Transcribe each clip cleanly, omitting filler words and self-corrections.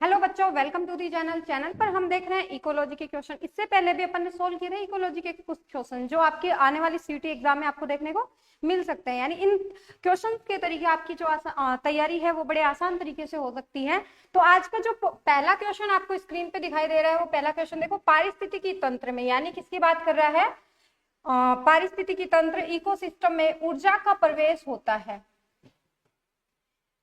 Hello बच्चों, welcome to the channel पर हम देख रहे हैं इकोलॉजी के क्वेश्चन। इससे पहले भी अपन ने सोल्व किए थे इकोलॉजी के कुछ क्वेश्चन जो आपके आने वाली सीटी एग्जाम में आपको देखने को मिल सकते हैं। यानी इन क्वेश्चन के तरीके आपकी जो तैयारी है वो बड़े आसान तरीके से हो सकती है। तो आज का जो पहला क्वेश्चन आपको स्क्रीन पे दिखाई दे रहा है वो पहला क्वेश्चन देखो, पारिस्थितिकी तंत्र में, यानी किसकी बात कर रहा है, पारिस्थितिकी तंत्र इकोसिस्टम में ऊर्जा का प्रवेश होता है।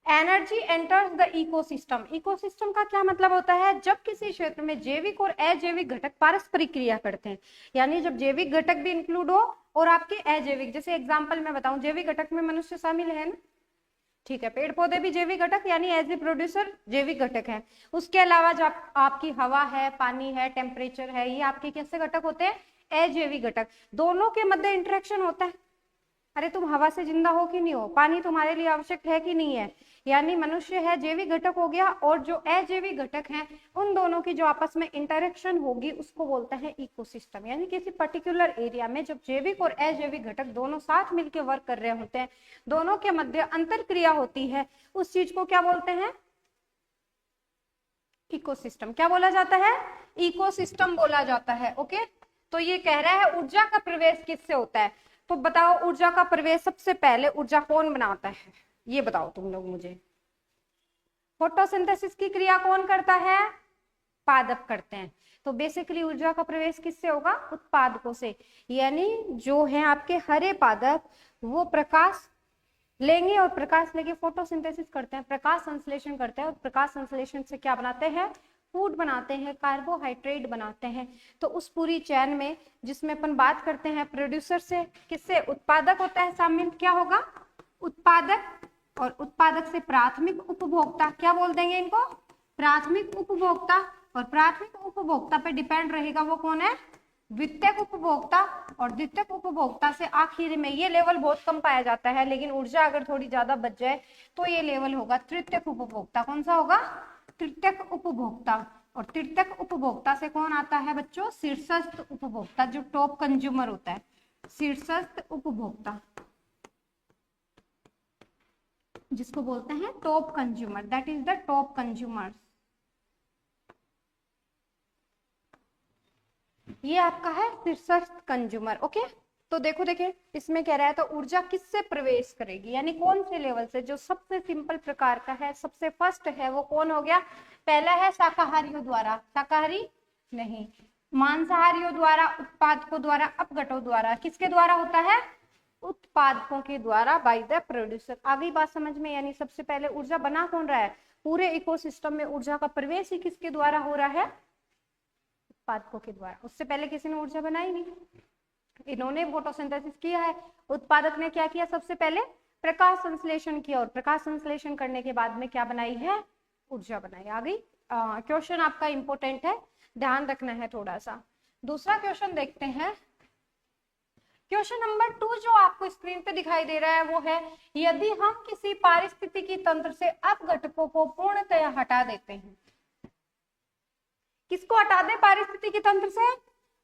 Energy enters the ecosystem. Ecosystem का क्या मतलब होता है, जब किसी क्षेत्र में जैविक और अजैविक घटक पारस्परिक क्रिया करते हैं, यानी जब जैविक घटक भी इंक्लूड हो और आपके अजैविक, जैसे एग्जांपल मैं बताऊं, जैविक घटक में मनुष्य शामिल है ना, ठीक है, पेड़ पौधे भी जैविक घटक यानी एज ए प्रोड्यूसर जैविक घटक है। उसके अलावा जो आपकी हवा है, पानी है, टेम्परेचर है, ये आपके कैसे घटक होते हैं, अजैविक घटक। दोनों के मध्य इंटरेक्शन होता है। अरे तुम हवा से जिंदा हो कि नहीं हो, पानी तुम्हारे लिए आवश्यक है कि नहीं है, यानी मनुष्य है जैविक घटक हो गया, और जो अजैविक घटक हैं उन दोनों की जो आपस में इंटरेक्शन होगी उसको बोलते हैं इकोसिस्टम। यानी किसी पर्टिकुलर एरिया में जब जैविक और अजैविक घटक दोनों साथ मिलकर वर्क कर रहे होते हैं, दोनों के मध्य अंतर क्रिया होती है, उस चीज को क्या बोलते हैं, इकोसिस्टम। क्या बोला जाता है, इकोसिस्टम बोला जाता है। ओके, तो ये कह रहा है ऊर्जा का प्रवेश किससे होता है। तो बताओ, ऊर्जा का प्रवेश सबसे पहले ऊर्जा कौन बनाता है, ये बताओ तुम लोग मुझे। फोटोसिंथेसिस की क्रिया कौन करता है, पादप करते हैं। तो बेसिकली ऊर्जा का प्रवेश किससे होगा, उत्पादकों से। यानी जो है आपके हरे पादप, वो प्रकाश लेंगे और प्रकाश लेके फोटोसिंथेसिस करते हैं, प्रकाश संश्लेषण करते हैं, और प्रकाश संश्लेषण से क्या बनाते हैं, फूड बनाते हैं, कार्बोहाइड्रेट बनाते हैं। तो उस पूरी चैन में जिसमें अपन बात करते हैं प्रोड्यूसर से किससे, उत्पादक होता है शामिल, क्या होगा, उत्पादक, और उत्पादक से प्राथमिक उपभोक्ता, क्या बोल देंगे इनको, प्राथमिक उपभोक्ता। और प्राथमिक उपभोक्ता पे डिपेंड रहेगा वो कौन है, द्वितीयक उपभोक्ता। और द्वितीयक उपभोक्ता से आखिर में, ये लेवल बहुत कम पाया जाता है, लेकिन ऊर्जा अगर थोड़ी ज्यादा बच जाए तो ये लेवल होगा तृतीयक उपभोक्ता। कौन सा होगा, तृतीयक उपभोक्ता। और तृतीयक उपभोक्ता से कौन आता है बच्चों, शीर्षस्थ उपभोक्ता, जो टॉप कंज्यूमर होता है, शीर्षस्थ उपभोक्ता, जिसको बोलते हैं top consumer, that is the top consumer. ये आपका है शीर्षस्थ कंज्यूमर। ओके, तो देखो देखिए इसमें कह रहा है तो ऊर्जा किससे प्रवेश करेगी, यानी कौन से लेवल से, जो सबसे सिंपल प्रकार का है, सबसे फर्स्ट है वो कौन हो गया, पहला है शाकाहारियों द्वारा, शाकाहारी नहीं, मांसाहारियों द्वारा, उत्पादकों द्वारा, अपघटों द्वारा। किसके द्वारा होता है, उत्पादकों के द्वारा, बाय द प्रोड्यूसर। आ गई बात समझ में, यानी सबसे पहले ऊर्जा बना कौन रहा है, पूरे इकोसिस्टम में ऊर्जा का प्रवेश ही किसके द्वारा हो रहा है, उत्पादकों के द्वारा। उससे पहले किसी ने ऊर्जा बनाई नहीं, इन्होंने फोटोसिंथेसिस किया है। उत्पादक ने क्या किया, सबसे पहले प्रकाश संश्लेषण किया, और प्रकाश संश्लेषण करने के बाद में क्या बनाई है, ऊर्जा बनाई। आ गई, क्वेश्चन आपका इंपॉर्टेंट है, ध्यान रखना है थोड़ा सा। दूसरा क्वेश्चन देखते हैं, क्वेश्चन नंबर 2 जो आपको स्क्रीन पे दिखाई दे रहा है वो है, यदि हम किसी पारिस्थितिकी तंत्र से अपघटकों को पूर्णतया हटा देते हैं, किसको हटा दे, पारिस्थितिकी तंत्र से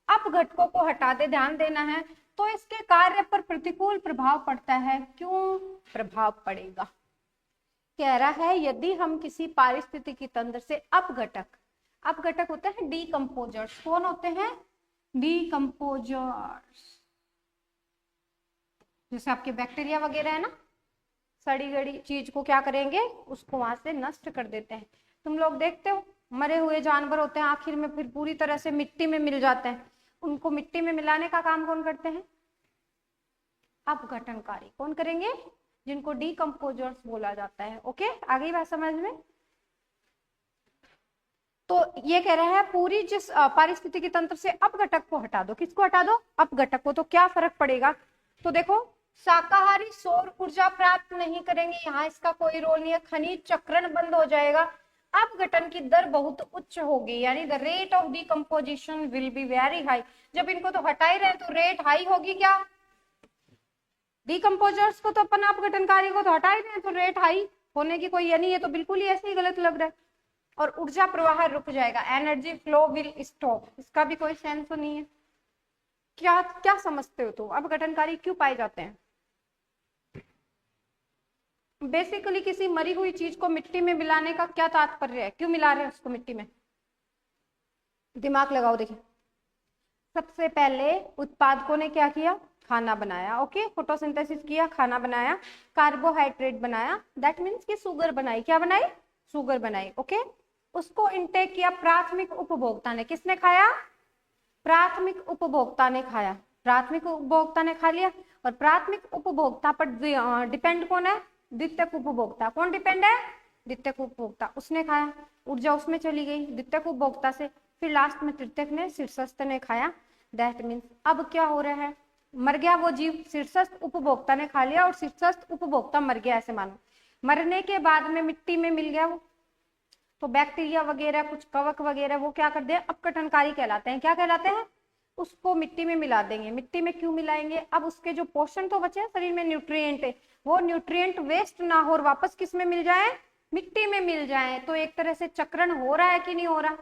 अपघटकों को हटा दे, ध्यान देना है, तो इसके कार्य पर प्रतिकूल प्रभाव पड़ता है। क्यों प्रभाव पड़ेगा, कह रहा है यदि हम किसी पारिस्थितिकी तंत्र से अपघटक, अपघटक होते हैं डीकंपोजर्स, कौन होते हैं, डीकंपोजर्स, जैसे आपके बैक्टीरिया वगैरह है ना, सड़ी गड़ी चीज को क्या करेंगे, उसको वहां से नष्ट कर देते हैं। तुम लोग देखते हो मरे हुए जानवर होते हैं, आखिर में फिर पूरी तरह से मिट्टी में मिल जाते हैं, उनको मिट्टी में मिलाने का काम कौन करते हैं, अपघटनकारी। कौन करेंगे, जिनको डीकंपोजर्स बोला जाता है। ओके, आ गई बात समझ में। तो ये कह रहा है पूरी जिस पारिस्थितिकी तंत्र से अपघटक को हटा दो, किसको हटा दो, अपघटक को, तो क्या फर्क पड़ेगा। तो देखो, शाकाहारी सौर ऊर्जा प्राप्त नहीं करेंगे, यहाँ इसका कोई रोल नहीं है, खनिज चक्रण बंद हो जाएगा, अपघटन की दर बहुत उच्च होगी, यानी the rate of decomposition will be very high. जब इनको तो हटा ही रहे तो रेट हाई होगी क्या, डिकम्पोजर्स को तो अपन, अपघटनकारी को तो हटा ही रहे तो रेट हाई होने की कोई, यानी ये तो बिल्कुल ही ऐसे ही गलत लग रहा है। और ऊर्जा प्रवाह रुक जाएगा, एनर्जी फ्लो विल स्टॉप, इसका भी कोई सेंस नहीं है। क्या क्या समझते हो तुम, अपघटनकारी क्यों पाए जाते हैं, बेसिकली किसी मरी हुई चीज को मिट्टी में मिलाने का क्या तात्पर्य है, क्यों मिला रहे हैं उसको मिट्टी में? दिमाग लगाओ। देखिए, सबसे पहले उत्पादकों ने क्या किया, खाना बनाया। ओके, फोटोसिंथेसिस किया, खाना बनाया, कार्बोहाइड्रेट बनाया, दैट मीन्स कि शुगर बनाई। क्या बनाई? शुगर बनाई। ओके, उसको इंटेक किया प्राथमिक उपभोक्ता ने। किसने खाया? प्राथमिक उपभोक्ता ने खाया। प्राथमिक उपभोक्ता ने खा लिया, और प्राथमिक उपभोक्ता पर डिपेंड कौन है? द्वितीयक उपभोक्ता। कौन डिपेंड है? द्वितीयक उपभोक्ता। उसने खाया, ऊर्जा उसमें चली गई द्वितीयक उपभोक्ता से, फिर लास्ट में तृतीयक ने, शीर्षस्थ ने खाया। दैट मीन्स अब क्या हो रहा है, मर गया वो जीव। शीर्षस्थ उपभोक्ता ने खा लिया और शीर्षस्थ उपभोक्ता मर गया, ऐसे मानो। मरने के बाद में मिट्टी में मिल गया वो, तो बैक्टीरिया वगैरह, कुछ कवक वगैरह, वो क्या कर दे, अपघटनकारी कहलाते हैं। क्या कहलाते हैं? उसको मिट्टी में मिला देंगे। मिट्टी में क्यों मिलाएंगे? अब उसके जो पोषण तो बचे हैं शरीर में, न्यूट्रिएंट है, वो न्यूट्रिएंट वेस्ट ना हो और वापस किस में मिल जाए? मिट्टी में मिल जाए। तो एक तरह से चक्रण हो रहा है कि नहीं हो रहा?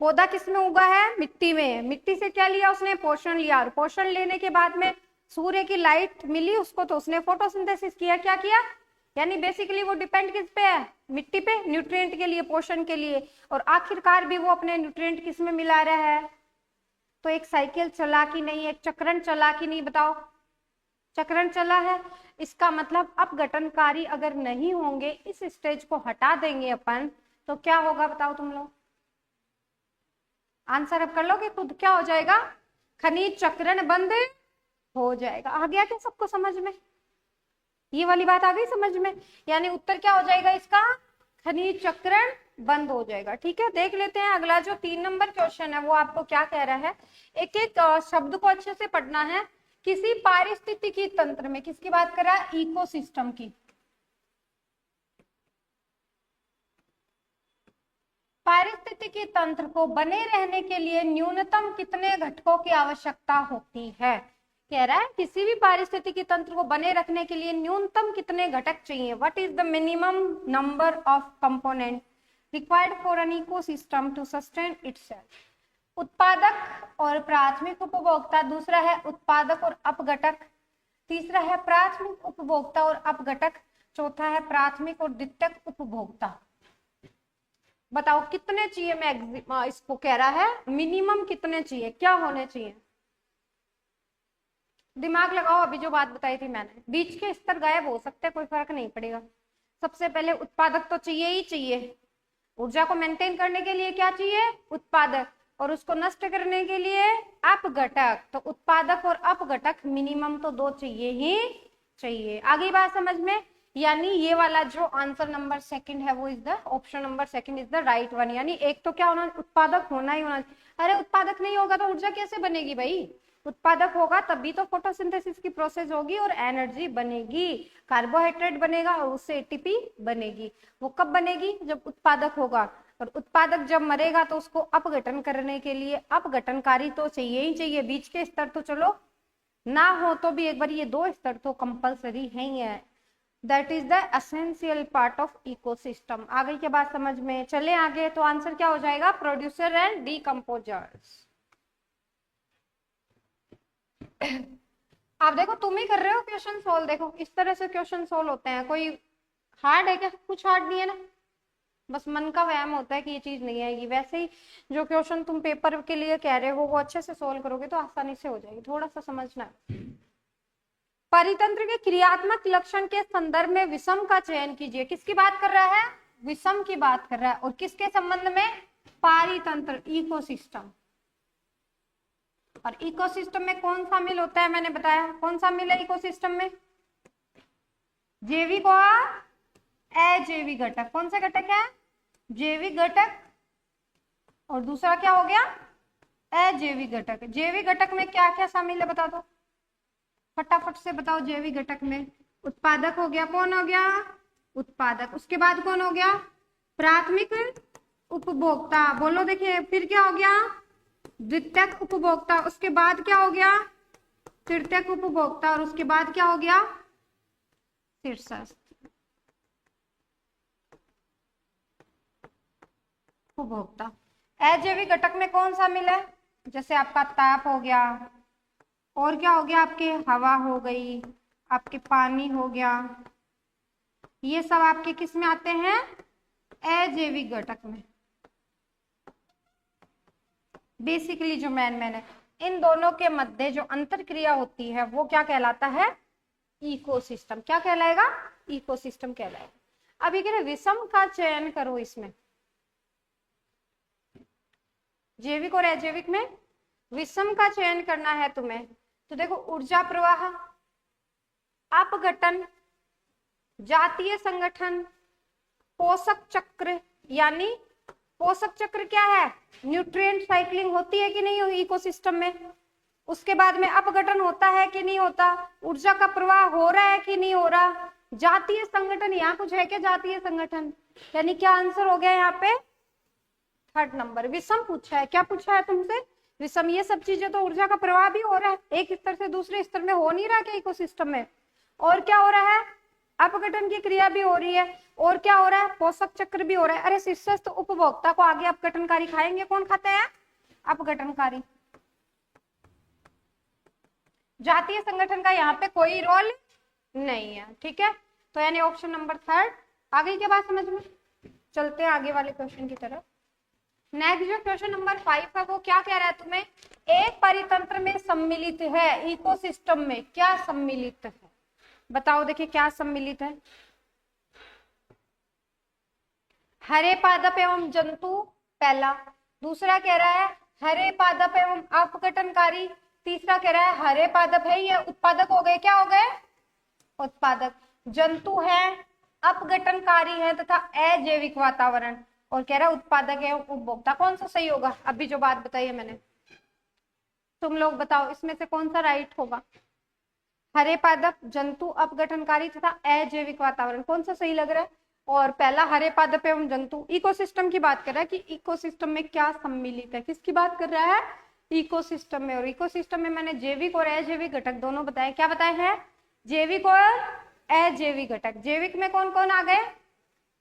पौधा किस में उगा है? मिट्टी में। मिट्टी से क्या लिया उसने? पोषण लिया, और पोषण लेने के बाद में सूर्य की लाइट मिली उसको, तो उसने फोटोसिंथेसिस किया। क्या किया? यानी बेसिकली वो डिपेंड किस पे है? मिट्टी पे, न्यूट्रिएंट के लिए, पोषण के लिए। और आखिरकार भी वो अपने न्यूट्रिएंट किस में मिला रहा है? तो एक साइकिल चला कि नहीं, एक चक्रण चला कि नहीं, बताओ? चक्रण चला है। इसका मतलब अपघटनकारी अगर नहीं होंगे, इस स्टेज को हटा देंगे अपन, तो क्या होगा बताओ तुम लोग? आंसर अब कर लोगे खुद, क्या हो जाएगा? खनिज चक्रण बंद हो जाएगा। आ गया क्या सबको समझ में? ये वाली बात आ गई समझ में? यानी उत्तर क्या हो जाएगा इसका? खनिज चक्रण बंद हो जाएगा। ठीक है, देख लेते हैं अगला जो 3 नंबर क्वेश्चन है, वो आपको क्या कह रहा है। एक एक शब्द को अच्छे से पढ़ना है। किसी पारिस्थितिकी तंत्र में, किसकी बात कर रहा है? इकोसिस्टम की। पारिस्थितिकी तंत्र को बने रहने के लिए न्यूनतम कितने घटकों की आवश्यकता होती है? कह रहा है किसी भी पारिस्थितिकी तंत्र को बने रखने के लिए न्यूनतम कितने घटक चाहिए? What is the minimum number of component required for an ecosystem to sustain itself? उत्पादक और प्राथमिक उपभोक्ता, दूसरा है उत्पादक और अपघटक, तीसरा है प्राथमिक उपभोक्ता और अपघटक, चौथा है प्राथमिक और द्वितीयक उपभोक्ता। बताओ कितने चाहिए? मैक्सिमम इसको कह रहा है मिनिमम कितने चाहिए, क्या होने चाहिए? दिमाग लगाओ। अभी जो बात बताई थी मैंने, बीच के स्तर गायब हो सकते हैं, कोई फर्क नहीं पड़ेगा। सबसे पहले उत्पादक तो चाहिए ही चाहिए। ऊर्जा को मेंटेन करने के लिए क्या चाहिए? उत्पादक, और उसको नष्ट करने के लिए अपघटक। तो उत्पादक और अपघटक मिनिमम तो 2 चाहिए ही चाहिए। आगे बात समझ में? यानी ये वाला जो आंसर नंबर सेकंड है, वो is the option number second is the right one. यानी एक तो क्या होना, उत्पादक होना ही होना। अरे उत्पादक नहीं होगा तो ऊर्जा कैसे बनेगी भाई? उत्पादक होगा तभी तो फोटोसिंथेसिस की प्रोसेस होगी और एनर्जी बनेगी, कार्बोहाइड्रेट बनेगा और उससे एटीपी बनेगी। वो कब बनेगी? जब उत्पादक होगा। और उत्पादक जब मरेगा तो उसको अपघटन करने के लिए अपघटनकारी तो चाहिए ही चाहिए। बीच के स्तर तो चलो ना हो तो भी एक बार ये 2 स्तर तो कंपलसरी है ही है। That is the essential part of ecosystem. आ गई क्या बात समझ में? चले आगे, तो आंसर क्या हो जाएगा? Producer and decomposers. आप देखो, तुम ही कर रहे हो क्वेश्चन सोल्व। देखो इस तरह से क्वेश्चन सोल्व होते हैं। कोई हार्ड है क्या? कुछ हार्ड नहीं है ना, बस मन का व्यायाम होता है कि ये चीज नहीं आएगी। वैसे ही जो क्वेश्चन तुम पेपर के लिए कह रहे हो वो अच्छे से सोल्व करोगे तो आसानी से हो जाएगी। थोड़ा सा समझना है। परितंत्र के क्रियात्मक लक्षण के संदर्भ में विषम का चयन कीजिए। किसकी बात कर रहा है? विषम की बात कर रहा है। और किसके संबंध में? पारितंत्र, इकोसिस्टम। और इकोसिस्टम में कौन शामिल होता है? मैंने बताया कौन शामिल है इकोसिस्टम में? जैविक और अजैविक घटक। कौन से घटक है? जैविक घटक, और दूसरा क्या हो गया? अजैविक घटक। जैविक घटक में क्या क्या शामिल है बता दो, फटाफट से बताओ। जैविक घटक में उत्पादक हो गया, कौन हो गया? उत्पादक। उसके बाद कौन हो गया? प्राथमिक उपभोक्ता। बोलो देखिए, फिर क्या हो गया? द्वितीयक उपभोक्ता। उसके बाद क्या हो गया? तृतीयक उपभोक्ता। और उसके बाद क्या हो गया? शीर्षस्थ उपभोक्ता। अजैविक घटक में कौन शामिल है? जैसे आपका ताप हो गया, और क्या हो गया? आपके हवा हो गई, आपके पानी हो गया, ये सब आपके किस में आते हैं? अजैविक घटक में। बेसिकली जो मैन है, इन दोनों के मध्य जो अंतर क्रिया होती है वो क्या कहलाता है? इकोसिस्टम। क्या कहलाएगा? इकोसिस्टम कहलाएगा। अब ये कह रहे विषम का चयन करो, इसमें जैविक और अजैविक में विषम का चयन करना है तुम्हें। तो देखो, ऊर्जा प्रवाह, अपघटन, जातीय संगठन, पोषक चक्र, यानी पोषक चक्र क्या है? न्यूट्रिएंट साइक्लिंग होती है कि नहीं इकोसिस्टम में? उसके बाद में अपघटन होता है कि नहीं होता? ऊर्जा का प्रवाह हो रहा है कि नहीं हो रहा? जातीय संगठन, यहाँ कुछ है क्या जातीय संगठन? यानी क्या आंसर हो गया यहाँ पे? Third number. विषम पूछा है, क्या पूछा है तुमसे? विषम। ये सब चीजें तो ऊर्जा का प्रवाह भी हो रहा है, एक स्तर से दूसरे स्तर में हो नहीं रहा क्या इकोसिस्टम में? और क्या हो रहा है? अपघटन की क्रिया भी हो रही है, और क्या हो रहा है? पोषक चक्र भी हो रहा है। अरे शीर्षस्थ उपभोक्ता को आगे अपघटनकारी खाएंगे, कौन खाते हैं? अपघटनकारी। जातीय संगठन का यहाँ पे कोई रोल नहीं है, ठीक है? तो यानी ऑप्शन नंबर थर्ड। आ गई क्या बात समझ में? चलते हैं आगे वाले क्वेश्चन की तरफ। नेक्स्ट जो क्वेश्चन नंबर 5 है वो क्या कह रहा है तुम्हें? एक परितंत्र में सम्मिलित है, इकोसिस्टम में क्या सम्मिलित है? बताओ, देखिए क्या सम्मिलित है? हरे पादप एवं जंतु पहला, दूसरा कह रहा है हरे पादप एवं अपघटनकारी, तीसरा कह रहा है हरे पादप है, ये उत्पादक हो गए, क्या हो गए? उत्पादक। जंतु है, अपघटनकारी है तथा अजैविक वातावरण, और कह रहा है उत्पादक एवं उपभोक्ता। कौन सा सही होगा? अभी जो बात बताई है मैंने, तुम लोग बताओ इसमें से कौन सा राइट होगा? हरे पादप, जंतु, अपघटनकारी तथा अजैविक वातावरण, कौन सा सही लग रहा है? और पहला हरे पादप एवं जंतु, इकोसिस्टम की बात कर रहा है कि इकोसिस्टम में क्या सम्मिलित है, किसकी बात कर रहा है? इकोसिस्टम में। और इकोसिस्टम में मैंने जैविक और अजैविक घटक दोनों बताए। क्या बताए हैं? जैविक और अजैविक घटक। जैविक में कौन कौन आ गए?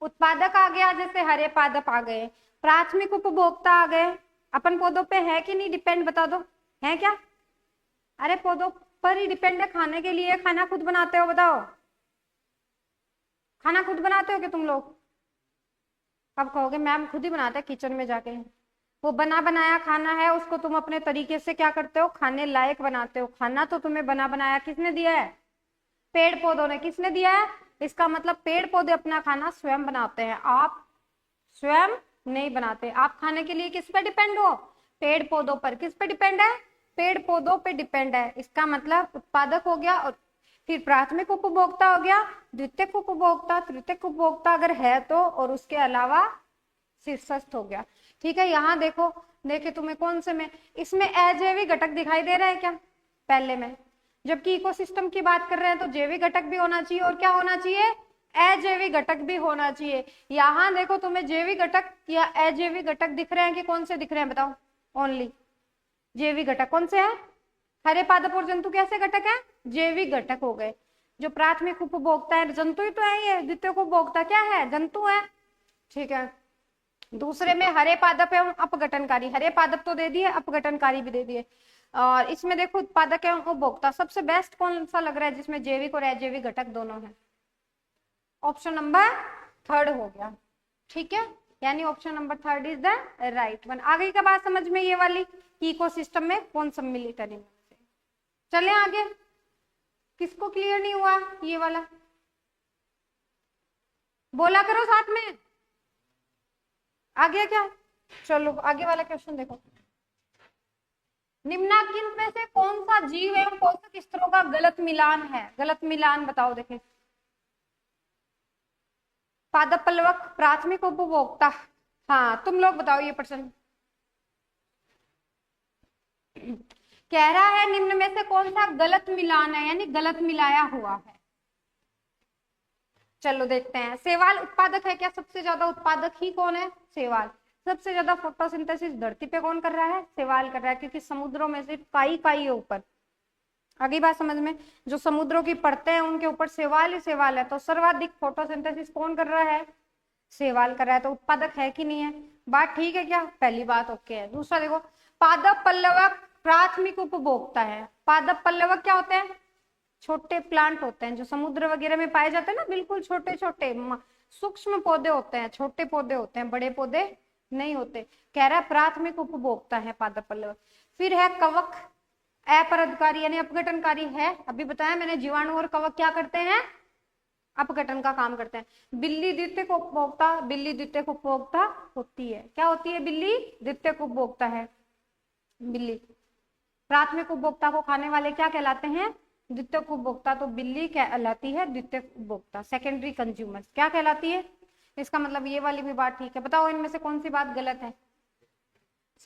उत्पादक आ गया, जैसे हरे पादप आ गए, प्राथमिक उपभोक्ता आ गए। अपन पौधों पे है कि नहीं डिपेंड, बता दो, है क्या? अरे पौधों पर ही डिपेंड है खाने के लिए। खाना खुद बनाते हो? बताओ, खाना खुद बनाते हो कि तुम लोग? अब कहोगे मैम खुद ही बनाते हैं किचन में जाके। वो बना बनाया खाना है, उसको तुम अपने तरीके से क्या करते हो? खाने लायक बनाते हो। खाना तो तुम्हें बना बनाया किसने दिया है? पेड़ पौधों ने। किसने दिया है? इसका मतलब पेड़ पौधे अपना खाना स्वयं बनाते हैं, आप स्वयं नहीं बनाते। आप खाने के लिए किस पे डिपेंड हो? पेड़ पौधों पर। किस पे डिपेंड है? पेड़ पौधों पे डिपेंड है। इसका मतलब उत्पादक हो गया, और फिर प्राथमिक उपभोक्ता हो गया, द्वितीयक उपभोक्ता, तृतीयक उपभोक्ता अगर है तो, और उसके अलावा शीर्षस्थ हो गया। ठीक है, यहाँ देखो, देखे तुम्हें कौन से में इसमें अजैविक घटक दिखाई दे रहा है क्या पहले में? जबकि इकोसिस्टम की बात कर रहे हैं तो जैविक घटक भी होना चाहिए, और क्या होना चाहिए? अजैविक घटक भी होना चाहिए। यहाँ देखो तुम्हें जैविक घटक या अजैविक घटक दिख रहे हैं कि कौन से दिख रहे हैं? बताओ। ओनली जैविक घटक। कौन से हैं? हरे पादप और जंतु कैसे घटक है? जैविक घटक हो गए। जो प्राथमिक उपभोक्ता है जंतु ही तो है, ये द्वितीय उपभोक्ता क्या है? जंतु है। ठीक है, दूसरे में हरे पादप एवं अपघटनकारी। हरे पादप तो दे दिए, अपघटनकारी भी दे दिए। और इसमें देखो उत्पादक एवं उपभोक्ता, सबसे बेस्ट कौन सा लग रहा है जिसमें जैविक और अजैविक घटक दोनों है? ऑप्शन नंबर थर्ड हो गया। ठीक है, यानी option number third is the right one. आ गई क्या बात समझ में ये वाली? इकोसिस्टम में कौन सम्मिलित है? चले आगे, किसको क्लियर नहीं हुआ ये वाला? बोला करो साथ में। आ गया क्या? चलो आगे वाला क्वेश्चन देखो। निम्नलिखित में से कौन सा जीव एवं पोषक स्तरों का गलत मिलान है? गलत मिलान बताओ, देखें। पादप पल्लवक, प्राथमिक उपभोक्ता। हाँ तुम लोग बताओ ये प्रश्न। कह रहा है निम्न में से कौन सा गलत मिलान है, यानी गलत मिलाया हुआ है। चलो देखते हैं। शैवाल उत्पादक है क्या? सबसे ज्यादा उत्पादक ही कौन है? शैवाल। सबसे ज्यादा फोटोसिंथेसिस धरती पे कौन कर रहा है? शैवाल कर रहा है, क्योंकि समुद्रों में सिर्फ काई है ऊपर। अगली बात समझ में, जो समुद्रों की परतें हैं उनके ऊपर शैवाल ही शैवाल है, तो सर्वाधिक फोटोसिंथेसिस कौन कर रहा है? शैवाल कर रहा है। तो उत्पादक है कि नहीं है? बात ठीक है क्या? पहली बात ओके है। दूसरा देखो, पादप पल्लवक प्राथमिक उपभोक्ता है। पादप पल्लवक क्या होते हैं? छोटे प्लांट होते हैं जो समुद्र वगैरह में पाए जाते हैं ना, बिल्कुल छोटे छोटे सूक्ष्म पौधे होते हैं, छोटे पौधे होते हैं, बड़े पौधे नहीं होते। कह रहा है प्राथमिक उपभोक्ता है पादप पल्लव। फिर है कवक, अपरागकारी यानी अपघटनकारी है, अभी बताया मैंने। जीवाणु और कवक क्या करते हैं, अपघटन का काम करते हैं। बिल्ली द्वितीयक उपभोक्ता, बिल्ली द्वितीयक उपभोक्ता होती है। क्या होती है, बिल्ली द्वितीयक उपभोक्ता है। बिल्ली प्राथमिक उपभोक्ता को खाने वाले क्या कहलाते हैं, द्वितीयक उपभोक्ता। तो बिल्ली कहलाती है द्वितीयक उपभोक्ता, सेकेंडरी कंज्यूमर क्या कहलाती है। इसका मतलब ये वाली भी बात ठीक है। बताओ इनमें से कौन सी बात गलत है।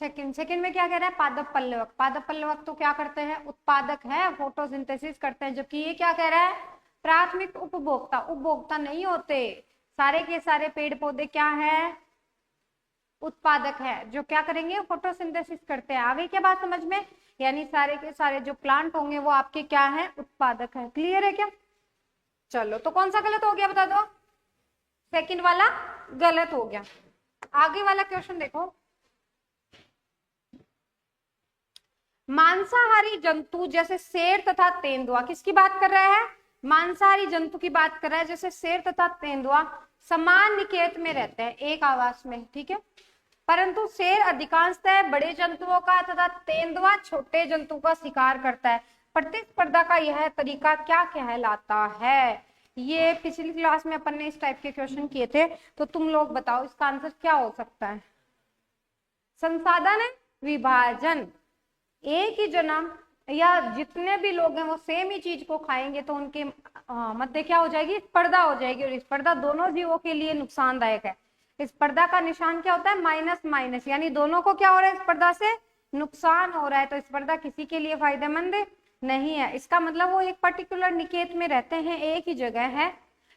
सेकंड में क्या कह रहा है, पादप पल्लवक। पादप पल्लवक तो क्या करते हैं, उत्पादक है, फोटोसिंथेसिस करते हैं। जबकि ये क्या कह रहा है, प्राथमिक उपभोक्ता, उपभोक्ता नहीं होते। सारे के सारे पेड़ पौधे क्या है, उत्पादक है, जो क्या करेंगे, फोटोसिंथेसिस करते हैं। आ गई क्या बात समझ में। यानी सारे के सारे जो प्लांट होंगे वो आपके क्या है, उत्पादक है। क्लियर है क्या। चलो तो कौन सा गलत हो गया बता दो, सेकंड वाला गलत हो गया। आगे वाला क्वेश्चन देखो, मांसाहारी जंतु जैसे शेर तथा तेंदुआ, किसकी बात कर रहा है, मांसाहारी जंतु की बात कर रहा है। जैसे शेर तथा तेंदुआ समान निकेत में रहते हैं, एक आवास में, ठीक है। परंतु शेर अधिकांशतः बड़े जंतुओं का तथा तेंदुआ छोटे जंतु का शिकार करता है। प्रतिस्पर्धा का यह तरीका क्या कहलाता है। ये पिछली क्लास में अपन ने इस टाइप के क्वेश्चन किए थे, तो तुम लोग बताओ इसका आंसर क्या हो सकता है। संसाधन विभाजन, एक ही जन्म या जितने भी लोग हैं वो सेम ही चीज को खाएंगे तो उनके मध्य क्या हो जाएगी, स्पर्धा हो जाएगी। और स्पर्धा दोनों जीवों के लिए नुकसानदायक है। स्पर्धा का निशान क्या होता है, माइनस माइनस, यानी दोनों को क्या हो रहा है, स्पर्धा से नुकसान हो रहा है। तो स्पर्धा किसी के लिए फायदेमंद नहीं है। इसका मतलब वो एक पर्टिकुलर निकेत में रहते हैं, एक ही जगह है,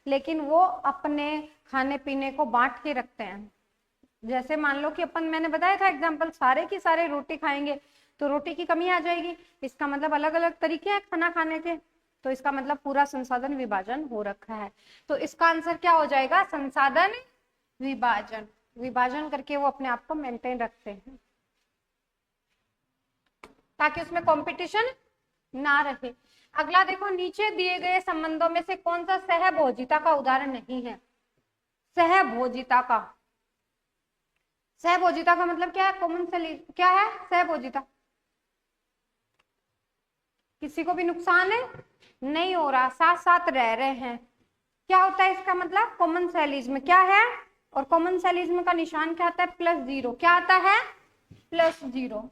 लेकिन वो अपने खाने पीने को बांट के रखते हैं। जैसे मान लो कि अपन, मैंने बताया था एग्जाम्पल, सारे की सारे रोटी खाएंगे तो रोटी की कमी आ जाएगी। इसका मतलब अलग अलग तरीके हैं खाना खाने के, तो इसका मतलब पूरा संसाधन विभाजन हो रखा है। तो इसका आंसर क्या हो जाएगा, संसाधन विभाजन। विभाजन करके वो अपने आप को मेंटेन रखते हैं ताकि उसमें कंपटीशन ना रहे। अगला देखो, नीचे दिए गए संबंधों में से कौन सा सहभोजिता का उदाहरण नहीं है। सहभोजिता का, सहभोजिता का मतलब क्या है, कॉमन क्या है सहभोजिता, किसी को भी नुकसान है नहीं हो रहा, साथ साथ रह रहे हैं। क्या होता है इसका मतलब, कॉमन सेलिज्म क्या है, और कॉमन सेलिज्म का निशान क्या आता है, +0। क्या आता है, +0।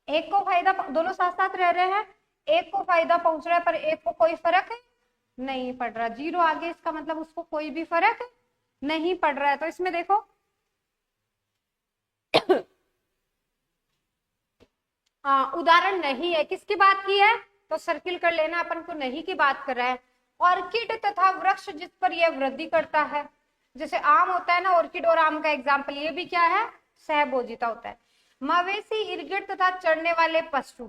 एक को फायदा, दोनों साथ साथ रह रहे हैं, एक को फायदा पहुंच रहा है पर एक को कोई फर्क नहीं पड़ रहा। 0 आगे इसका मतलब उसको कोई भी फर्क नहीं पड़ रहा है। तो इसमें देखो उदाहरण नहीं है, किसकी बात की है, तो सर्किल कर लेना, अपन को नहीं की बात कर रहा है। ऑर्किड तथा वृक्ष जिस पर यह वृद्धि करता है, जैसे आम होता है ना, ऑर्किड और आम का एग्जाम्पल, ये भी क्या है, सहभोजिता होता है। मवेशी, इरगिट तथा चढ़ने वाले पशु,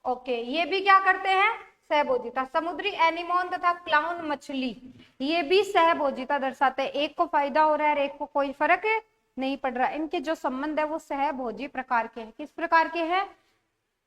ओके, ये भी क्या करते हैं, सहभोजिता। समुद्री एनिमोन तथा क्लाउन मछली, ये भी सहभोजिता दर्शाते हैं। एक को फायदा हो रहा है, एक को कोई फर्क नहीं पड़ रहा। इनके जो संबंध है वो सहभोजी प्रकार के हैं। किस प्रकार के हैं,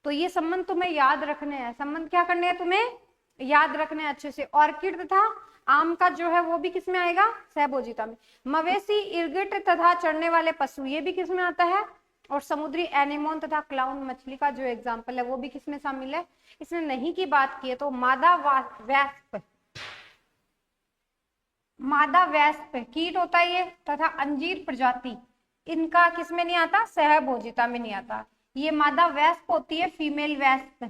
तो ये संबंध तुम्हें याद रखने हैं। संबंध क्या करने हैं, तुम्हें याद रखने हैं अच्छे से। ऑर्किड तथा आम का जो है वो भी किस में आएगा, सहभोजिता में। मवेशी, इरगिट तथा चढ़ने वाले पशु, ये भी किस में आता है। और समुद्री एनिमोन तथा क्लाउन मछली का जो एग्जाम्पल है वो भी किसमें शामिल है, इसमें नहीं की बात की है। तो मादा वैस्प, मादा वैस्प कीट होता है ये, तथा अंजीर प्रजाति, इनका किसमें नहीं आता, सहभोजिता में नहीं आता। ये मादा वैस्प होती है, फीमेल वैस्प।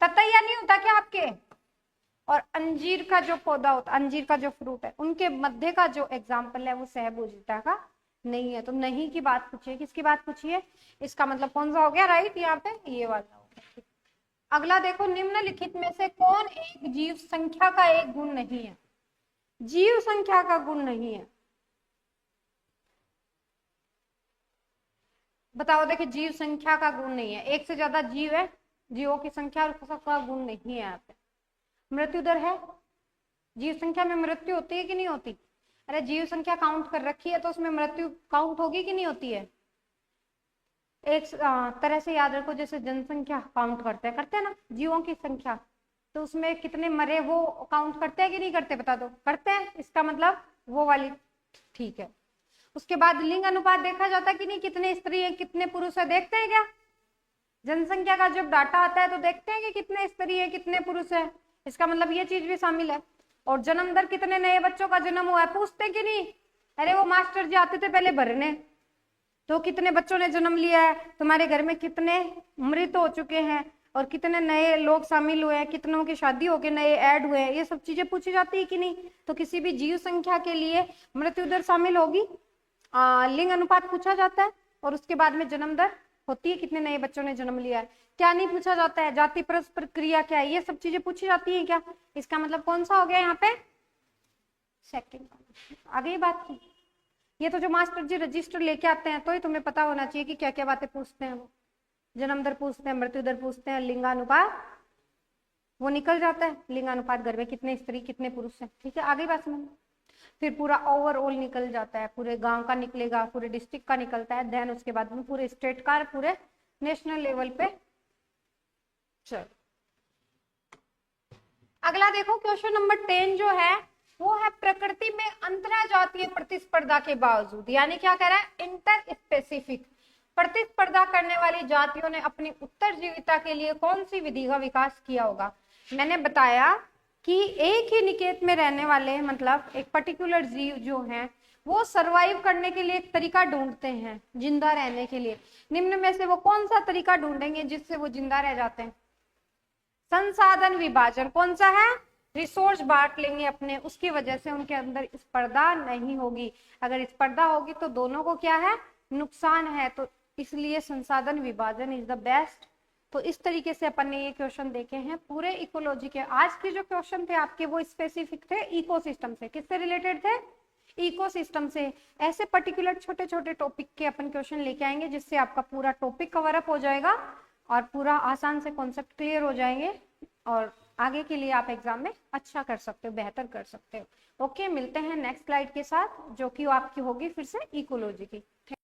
ततैया नहीं होता क्या आपके, और अंजीर का जो पौधा होता है, अंजीर का जो फ्रूट है, उनके मध्य का जो एग्जाम्पल है वो सहभोजिता का नहीं है। तो नहीं की बात पूछिए, किसकी बात पूछिए, इसका मतलब कौन सा हो गया राइट, यहाँ पे ये वाला हो गया। अगला देखो, निम्नलिखित में से कौन एक जीव संख्या का एक गुण नहीं है, जीव संख्या का गुण नहीं है, बताओ। देखिए जीव संख्या का गुण नहीं है, एक से ज्यादा जीव है, जीवों की संख्या और सबका गुण नहीं है यहाँ पे। मृत्यु दर है, जीव संख्या में मृत्यु होती है कि नहीं होती, अरे जीव संख्या काउंट कर रखी है तो उसमें मृत्यु काउंट होगी कि नहीं होती है। एक तरह से याद रखो, जैसे जनसंख्या काउंट करते हैं ना, जीवों की संख्या, तो उसमें कितने मरे वो काउंट करते हैं कि नहीं करते, बता दो। करते हैं, इसका मतलब वो वाली, ठीक है। उसके बाद लिंग अनुपात देखा जाता है कि नहीं, कितने स्त्री है कितने पुरुष है, देखते हैं क्या? जनसंख्या का जब डाटा आता है तो देखते हैं कि कितने स्त्री है कितने पुरुष है, इसका मतलब ये चीज भी शामिल है। और जन्म दर, कितने नए बच्चों का जन्म हुआ है, पूछते हैं कि नहीं? अरे वो मास्टर जी आते थे पहले भरने, तो कितने बच्चों ने जन्म लिया है, तुम्हारे घर में कितने मृत हो चुके हैं, और कितने नए लोग शामिल हुए हैं, कितनों की शादी होके नए ऐड हुए हैं, ये सब चीजें पूछी जाती है कि नहीं? तो किसी भी जीव संख्या के लिए मृत्यु दर शामिल होगी, लिंग अनुपात पूछा जाता है, और उसके बाद में जन्म दर होती है, कितने नए बच्चों ने जन्म लिया है। क्या नहीं पूछा जाता है? जाति परस्पर क्रिया क्या है, ये सब चीजें पूछी जाती है क्या? इसका मतलब कौन सा हो गया यहाँ पे? सेकंड। आगे बात की, ये तो जो मास्टर जी रजिस्टर लेके आते हैं तो ही तुम्हें पता होना चाहिए कि क्या क्या बातें पूछते हैं। वो जन्म दर पूछते हैं, मृत्यु दर पूछते हैं, लिंगानुपात वो निकल जाता है, लिंगानुपात घर में कितने स्त्री कितने पुरुष हैं, ठीक है। आगे बात समझ, फिर पूरा ओवरऑल निकल जाता है, पूरे गांव का निकलेगा, पूरे डिस्ट्रिक्ट का निकलता है, देन उसके बाद में पूरे स्टेट का, पूरे नेशनल लेवल पे। चलो अगला देखो, क्वेश्चन नंबर 10 जो है वो है, प्रकृति में अंतरजातीय प्रतिस्पर्धा के बावजूद, यानी क्या कह रहा है, इंटर स्पेसिफिक प्रतिस्पर्धा करने वाली जातियों ने अपनी उत्तरजीविता के लिए कौन सी विधि का विकास किया होगा। मैंने बताया कि एक ही निकेत में रहने वाले, मतलब एक पर्टिकुलर जीव जो है वो सरवाइव करने के लिए एक तरीका ढूंढते हैं, जिंदा रहने के लिए। निम्न में से वो कौन सा तरीका ढूंढेंगे जिससे वो जिंदा रह जाते हैं? संसाधन विभाजन। कौन सा है? रिसोर्स बांट लेंगे अपने, उसकी वजह से उनके अंदर स्पर्धा नहीं होगी। अगर स्पर्धा होगी तो दोनों को क्या है, नुकसान है। तो इसलिए संसाधन विभाजन इज द बेस्ट। तो इस तरीके से अपन ने ये क्वेश्चन देखे हैं पूरे इकोलॉजी के। आज के जो क्वेश्चन थे आपके वो स्पेसिफिक थे इकोसिस्टम से। किससे रिलेटेड थे? इकोसिस्टम से। ऐसे पर्टिकुलर छोटे छोटे टॉपिक के अपन क्वेश्चन लेके आएंगे जिससे आपका पूरा टॉपिक कवर अप हो जाएगा और पूरा आसान से कॉन्सेप्ट क्लियर हो जाएंगे, और आगे के लिए आप एग्जाम में अच्छा कर सकते हो, बेहतर कर सकते हो। ओके, मिलते हैं नेक्स्ट स्लाइड के साथ जो कि आपकी होगी फिर से इकोलॉजी की।